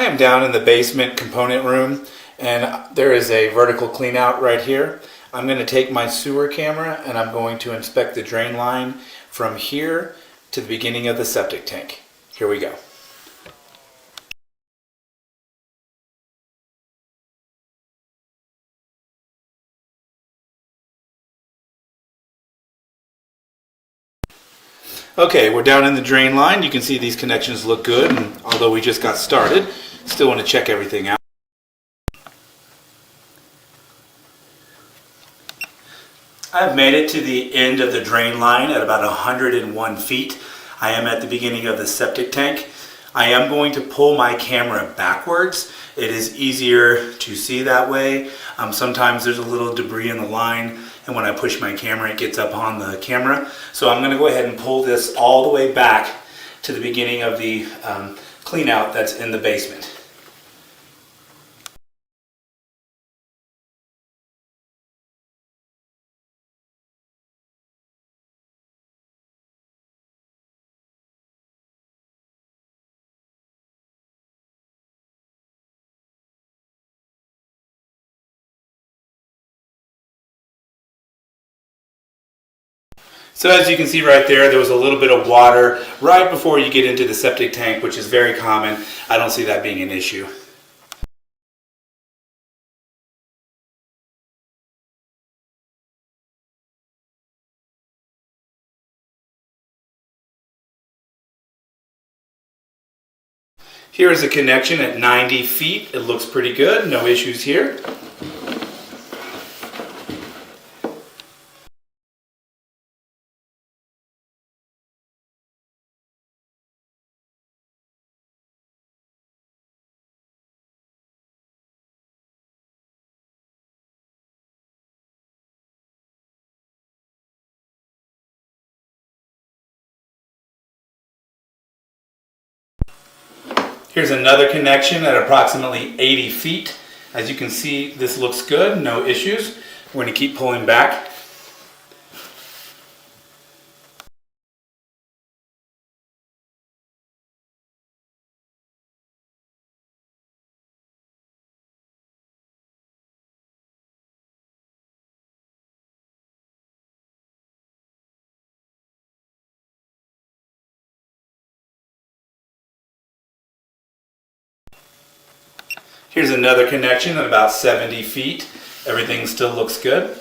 I am down in the basement component room, and there is a vertical clean out right here. I'm going to take my sewer camera and I'm going to inspect the drain line from here to the beginning of the septic tank. Here we go. Okay, we're down in the drain line. You can see these connections look good, and although we just got started, still want to check everything out. I've made it to the end of the drain line at about 101 feet. I am at the beginning of the septic tank. I am going to pull my camera backwards. It is easier to see that way. Sometimes there's a little debris in the line, and when I push my camera, it gets up on the camera. So I'm going to go ahead and pull this all the way back to the beginning of the clean out that's in the basement. So as you can see right there was a little bit of water right before you get into the septic tank, which is very common. I don't see that being an issue. Here is a connection at 90 feet. It looks pretty good, no issues here. Here's another connection at approximately 80 feet. As you can see, this looks good, no issues. We're going to keep pulling back. Here's another connection at about 70 feet. Everything still looks good.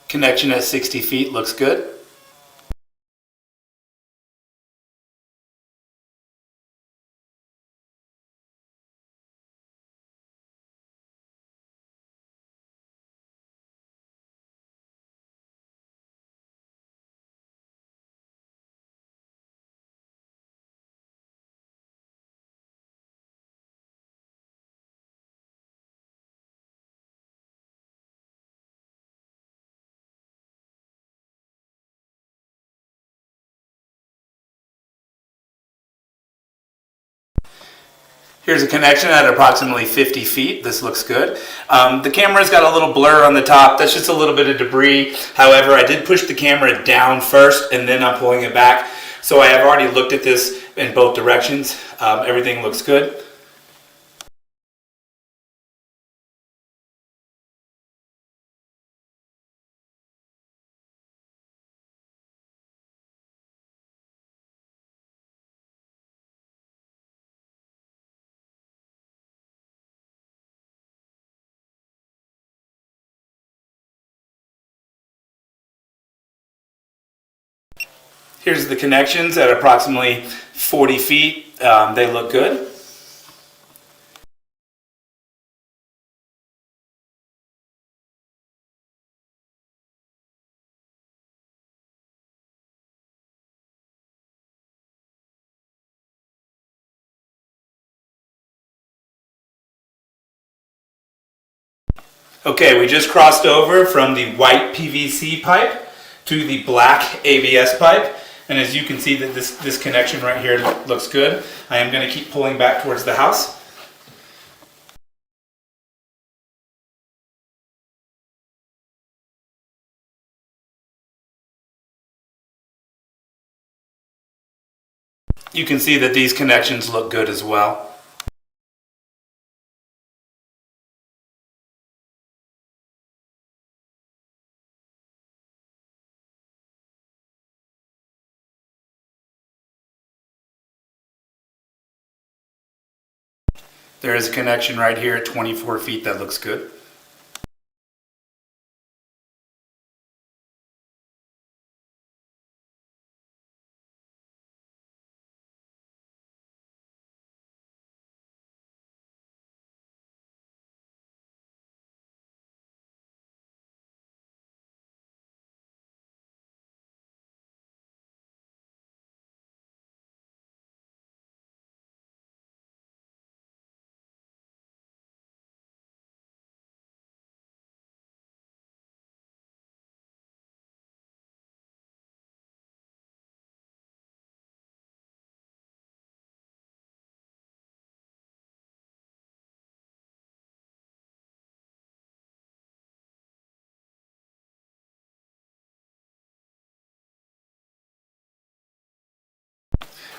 Connection at 60 feet looks good. Here's a connection at approximately 50 feet. This looks good. The camera's got a little blur on the top. That's just a little bit of debris. However, I did push the camera down first and then I'm pulling it back. So I have already looked at this in both directions. Everything looks good. Here's the connections at approximately 40 feet. They look good. Okay, we just crossed over from the white PVC pipe to the black ABS pipe. And as you can see that this connection right here looks good. I am going to keep pulling back towards the house. You can see that these connections look good as well. There is a connection right here at 24 feet that looks good.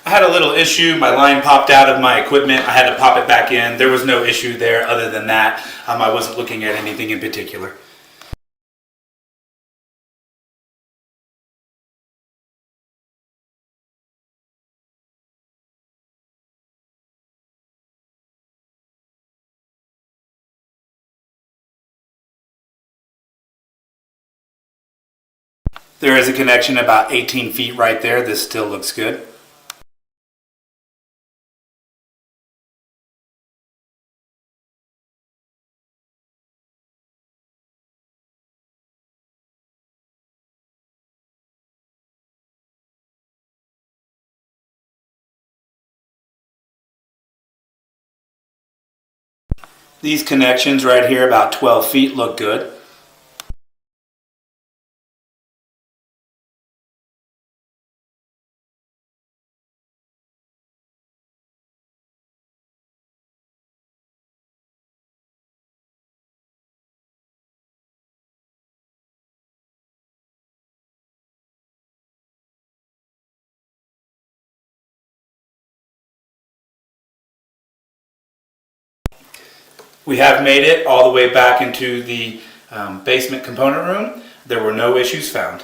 I had a little issue. My line popped out of my equipment. I had to pop it back in. There was no issue there other than that. I wasn't looking at anything in particular. There is a connection about 18 feet right there. This still looks good. These connections right here about 12 feet look good. We have made it all the way back into the basement component room. There were no issues found.